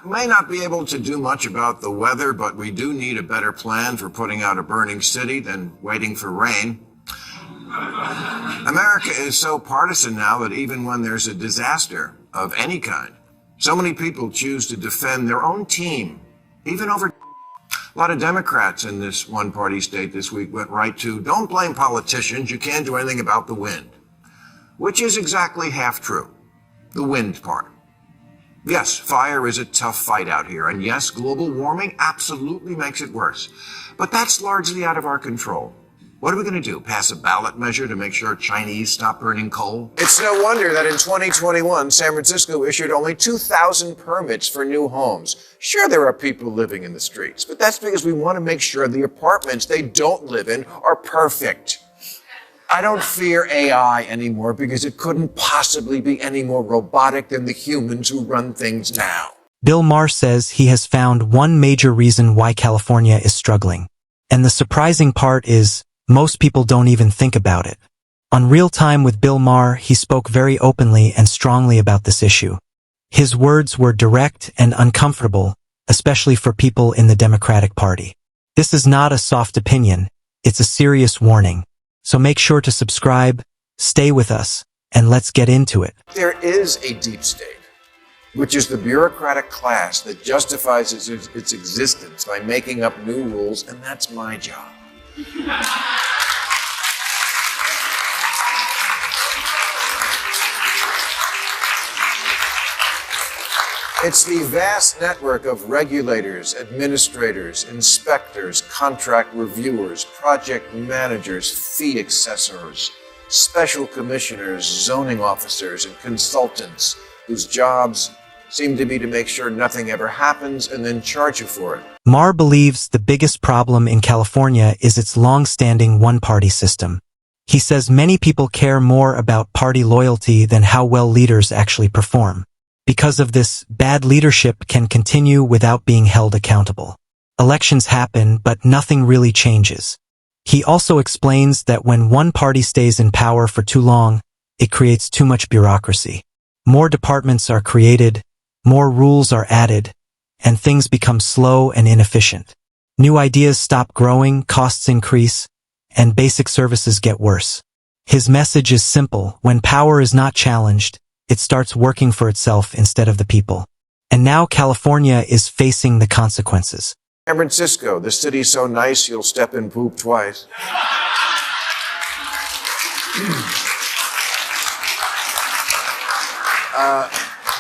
may not be able to do much about the weather, but we do need a better plan for putting out a burning city than waiting for rain. America is so partisan now that even when there's a disaster of any kind, so many people choose to defend their own team, even over. A lot of Democrats in this one-party state this week went right to, don't blame politicians, you can't do anything about the wind. Which is exactly half true. The wind part. Yes, fire is a tough fight out here, and yes, global warming absolutely makes it worse. But that's largely out of our control. What are we going to do? Pass a ballot measure to make sure Chinese stop burning coal? It's no wonder that in 2021, San Francisco issued only 2,000 permits for new homes. Sure, there are people living in the streets, but that's because we want to make sure the apartments they don't live in are perfect. I don't fear AI anymore because it couldn't possibly be any more robotic than the humans who run things now. Bill Maher says he has found one major reason why California is struggling. And the surprising part is, most people don't even think about it. On Real Time with Bill Maher, he spoke very openly and strongly about this issue. His words were direct and uncomfortable, especially for people in the Democratic Party. This is not a soft opinion, it's a serious warning. So make sure to subscribe, stay with us, and let's get into it. There is a deep state, which is the bureaucratic class that justifies its existence by making up new rules, and that's my job. It's the vast network of regulators, administrators, inspectors, contract reviewers, project managers, fee assessors, special commissioners, zoning officers, and consultants whose jobs seem to be to make sure nothing ever happens and then charge you for it. Maher believes the biggest problem in California is its long-standing one-party system. He says many people care more about party loyalty than how well leaders actually perform. Because of this, bad leadership can continue without being held accountable. Elections happen, but nothing really changes. He also explains that when one party stays in power for too long, it creates too much bureaucracy. More departments are created, more rules are added, and things become slow and inefficient. New ideas stop growing, costs increase, and basic services get worse. His message is simple: when power is not challenged, it starts working for itself instead of the people. And now California is facing the consequences. San Francisco, the city's so nice you'll step in poop twice.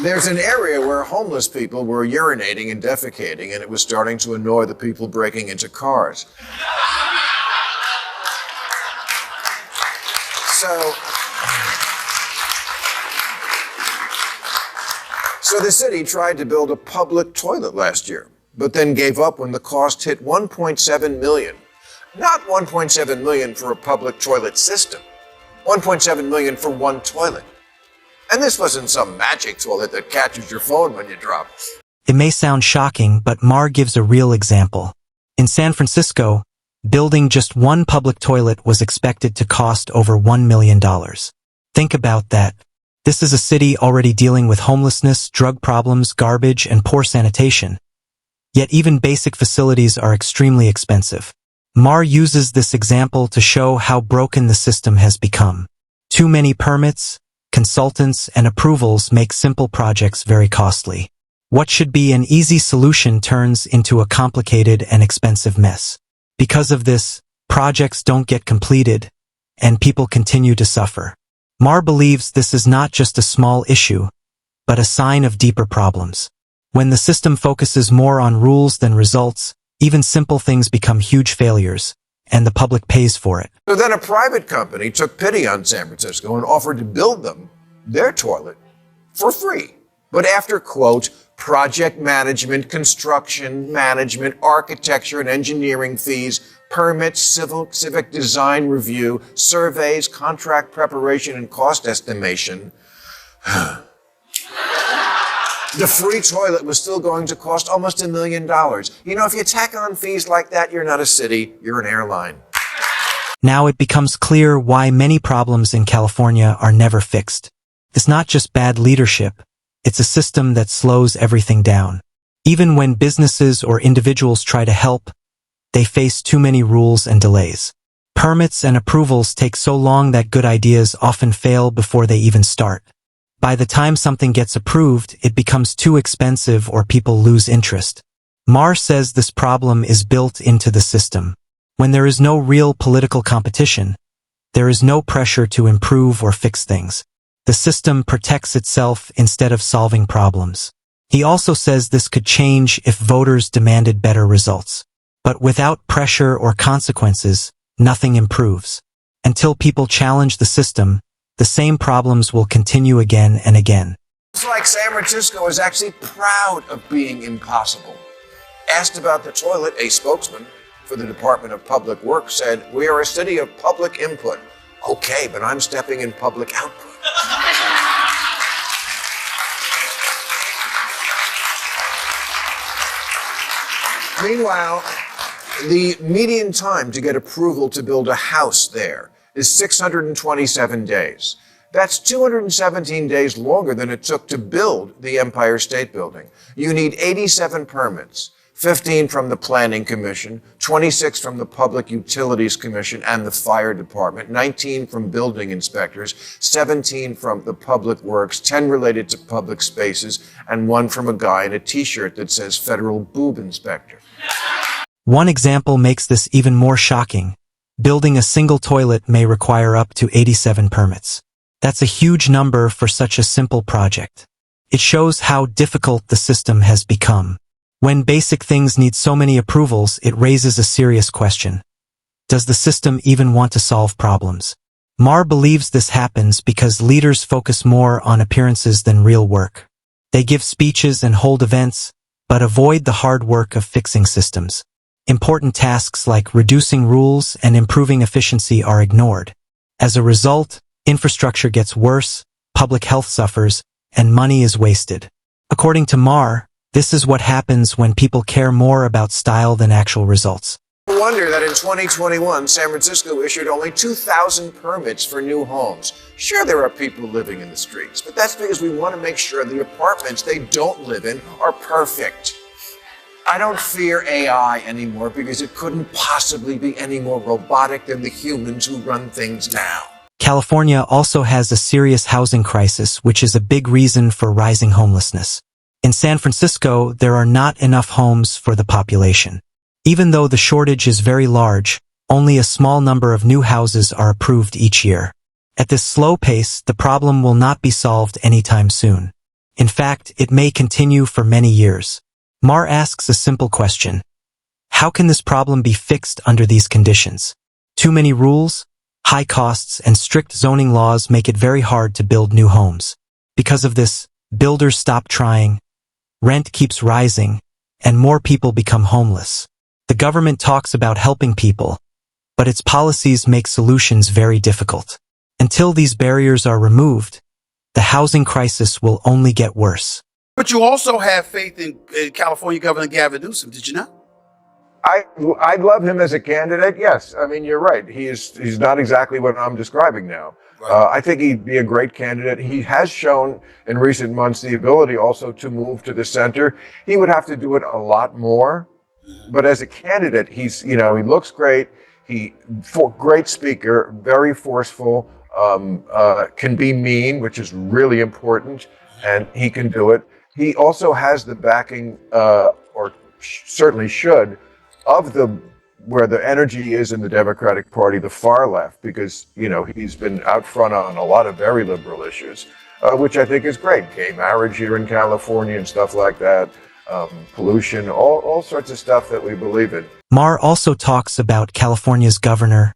There's an area where homeless people were urinating and defecating, and it was starting to annoy the people breaking into cars. So the city tried to build a public toilet last year, but then gave up when the cost hit $1.7 million. Not $1.7 million for a public toilet system, $1.7 million for one toilet. And this wasn't some magic toilet that catches your phone when you drop it. It may sound shocking, but Maher gives a real example. In San Francisco, building just one public toilet was expected to cost over $1 million. Think about that. This is a city already dealing with homelessness, drug problems, garbage, and poor sanitation. Yet even basic facilities are extremely expensive. Maher uses this example to show how broken the system has become. Too many permits, consultants, and approvals make simple projects very costly. What should be an easy solution turns into a complicated and expensive mess. Because of this, projects don't get completed, and people continue to suffer. Maher believes this is not just a small issue, but a sign of deeper problems. When the system focuses more on rules than results, even simple things become huge failures, and the public pays for it. So then a private company took pity on San Francisco and offered to build them their toilet for free. But after, quote, project management, construction management, architecture and engineering fees, permits, civic design review, surveys, contract preparation, and cost estimation, the free toilet was still going to cost almost $1 million. You know, if you tack on fees like that, you're not a city, you're an airline. Now it becomes clear why many problems in California are never fixed. It's not just bad leadership, it's a system that slows everything down. Even when businesses or individuals try to help, they face too many rules and delays. Permits and approvals take so long that good ideas often fail before they even start. By the time something gets approved, it becomes too expensive or people lose interest. Maher says this problem is built into the system. When there is no real political competition, there is no pressure to improve or fix things. The system protects itself instead of solving problems. He also says this could change if voters demanded better results. But without pressure or consequences, nothing improves. Until people challenge the system, the same problems will continue again and again. It's like San Francisco is actually proud of being impossible. Asked about the toilet, a spokesman for the Department of Public Works said, "We are a city of public input." Okay, but I'm stepping in public output. Meanwhile, the median time to get approval to build a house there is 627 days. That's 217 days longer than it took to build the Empire State Building. You need 87 permits, 15 from the Planning Commission, 26 from the Public Utilities Commission and the Fire Department, 19 from building inspectors, 17 from the Public Works, 10 related to public spaces, and 1 from a guy in a t-shirt that says Federal Boob Inspector. One example makes this even more shocking. Building a single toilet may require up to 87 permits. That's a huge number for such a simple project. It shows how difficult the system has become. When basic things need so many approvals, it raises a serious question. Does the system even want to solve problems? Maher believes this happens because leaders focus more on appearances than real work. They give speeches and hold events, but avoid the hard work of fixing systems. Important tasks like reducing rules and improving efficiency are ignored. As a result, infrastructure gets worse, public health suffers, and money is wasted. According to Maher, this is what happens when people care more about style than actual results. No wonder that in 2021, San Francisco issued only 2,000 permits for new homes. Sure, there are people living in the streets, but that's because we want to make sure the apartments they don't live in are perfect. I don't fear AI anymore because it couldn't possibly be any more robotic than the humans who run things now. California also has a serious housing crisis, which is a big reason for rising homelessness. In San Francisco, there are not enough homes for the population. Even though the shortage is very large, only a small number of new houses are approved each year. At this slow pace, the problem will not be solved anytime soon. In fact, it may continue for many years. Maher asks a simple question. How can this problem be fixed under these conditions? Too many rules, high costs, and strict zoning laws make it very hard to build new homes. Because of this, builders stop trying, rent keeps rising, and more people become homeless. The government talks about helping people, but its policies make solutions very difficult. Until these barriers are removed, the housing crisis will only get worse. But you also have faith in California Governor Gavin Newsom, did you not? I'd love him as a candidate, yes. I mean, you're right. He's not exactly what I'm describing now. Right. I think he'd be a great candidate. He has shown in recent months the ability also to move to the center. He would have to do it a lot more. But as a candidate, he looks great. Great speaker, very forceful, can be mean, which is really important, and he can do it. He also has the backing, or certainly should, of where the energy is in the Democratic Party, the far left, because, he's been out front on a lot of very liberal issues, which I think is great. Gay marriage here in California and stuff like that, pollution, all sorts of stuff that we believe in. Maher also talks about California's governor,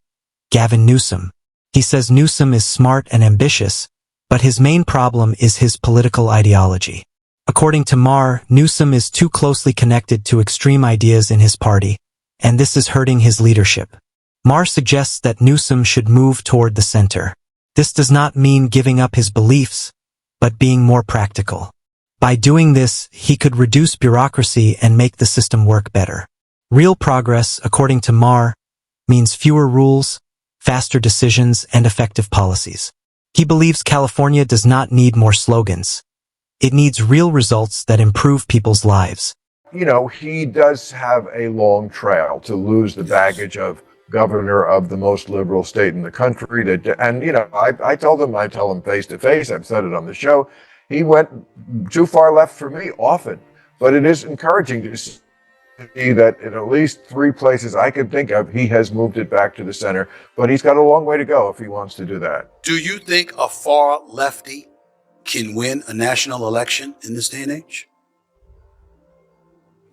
Gavin Newsom. He says Newsom is smart and ambitious, but his main problem is his political ideology. According to Maher, Newsom is too closely connected to extreme ideas in his party, and this is hurting his leadership. Maher suggests that Newsom should move toward the center. This does not mean giving up his beliefs, but being more practical. By doing this, he could reduce bureaucracy and make the system work better. Real progress, according to Maher, means fewer rules, faster decisions, and effective policies. He believes California does not need more slogans. It needs real results that improve people's lives. he does have a long trail to lose the baggage of governor of the most liberal state in the country. I tell him face to face, I've said it on the show, he went too far left for me often. But it is encouraging to see that in at least 3 places I can think of, he has moved it back to the center. But he's got a long way to go if he wants to do that. Do you think a far lefty can win a national election in this day and age?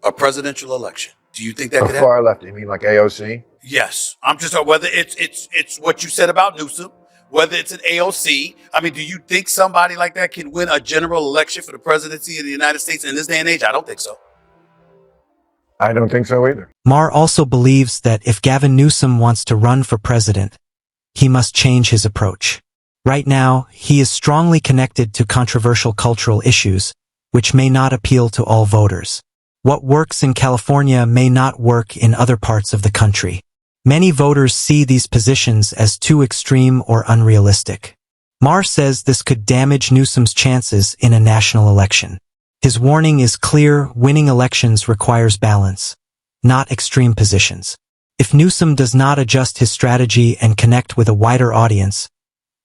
A presidential election. Do you think that could happen? A far left, you mean like AOC? Yes. I'm just talking whether it's what you said about Newsom, whether it's an AOC. I mean, do you think somebody like that can win a general election for the presidency of the United States in this day and age? I don't think so. I don't think so either. Maher also believes that if Gavin Newsom wants to run for president, he must change his approach. Right now, he is strongly connected to controversial cultural issues, which may not appeal to all voters. What works in California may not work in other parts of the country. Many voters see these positions as too extreme or unrealistic. Maher says this could damage Newsom's chances in a national election. His warning is clear: winning elections requires balance, not extreme positions. If Newsom does not adjust his strategy and connect with a wider audience,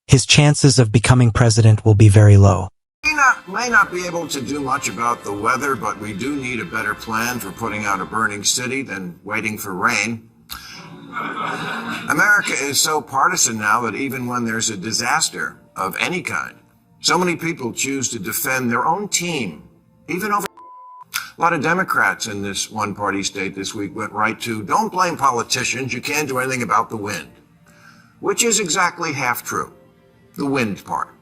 his chances of becoming president will be very low. We may not be able to do much about the weather, but we do need a better plan for putting out a burning city than waiting for rain. America is so partisan now that even when there's a disaster of any kind, so many people choose to defend their own team, even over. A lot of Democrats in this one-party state this week went right to, don't blame politicians, you can't do anything about the wind. Which is exactly half true. The wind part.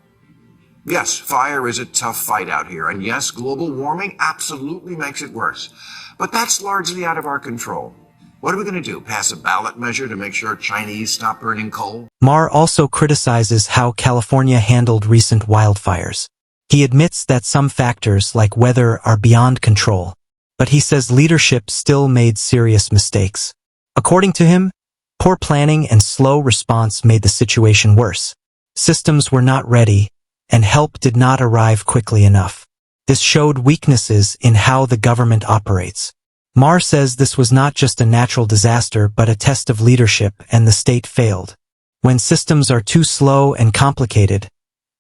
Yes, fire is a tough fight out here, and yes, global warming absolutely makes it worse. But that's largely out of our control. What are we going to do? Pass a ballot measure to make sure Chinese stop burning coal? Maher also criticizes how California handled recent wildfires. He admits that some factors like weather are beyond control, but he says leadership still made serious mistakes. According to him, poor planning and slow response made the situation worse. Systems were not ready, and help did not arrive quickly enough. This showed weaknesses in how the government operates. Maher says this was not just a natural disaster but a test of leadership, and the state failed. When systems are too slow and complicated,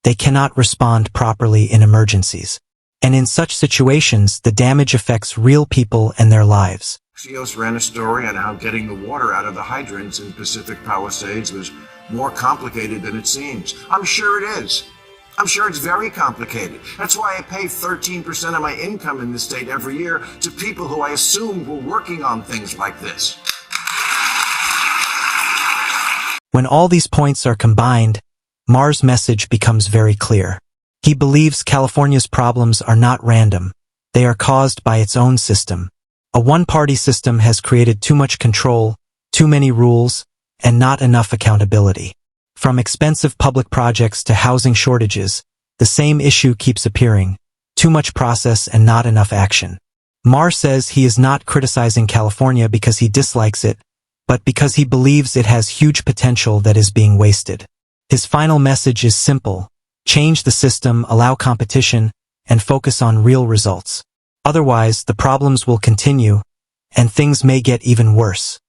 they cannot respond properly in emergencies. And in such situations, the damage affects real people and their lives. Axios ran a story on how getting the water out of the hydrants in Pacific Palisades was more complicated than it seems. I'm sure it is. I'm sure it's very complicated. That's why I pay 13% of my income in the state every year to people who I assumed were working on things like this. When all these points are combined, Maher's message becomes very clear. He believes California's problems are not random. They are caused by its own system. A one-party system has created too much control, too many rules, and not enough accountability. From expensive public projects to housing shortages, the same issue keeps appearing: too much process and not enough action. Maher says he is not criticizing California because he dislikes it, but because he believes it has huge potential that is being wasted. His final message is simple: change the system, allow competition, and focus on real results. Otherwise, the problems will continue, and things may get even worse.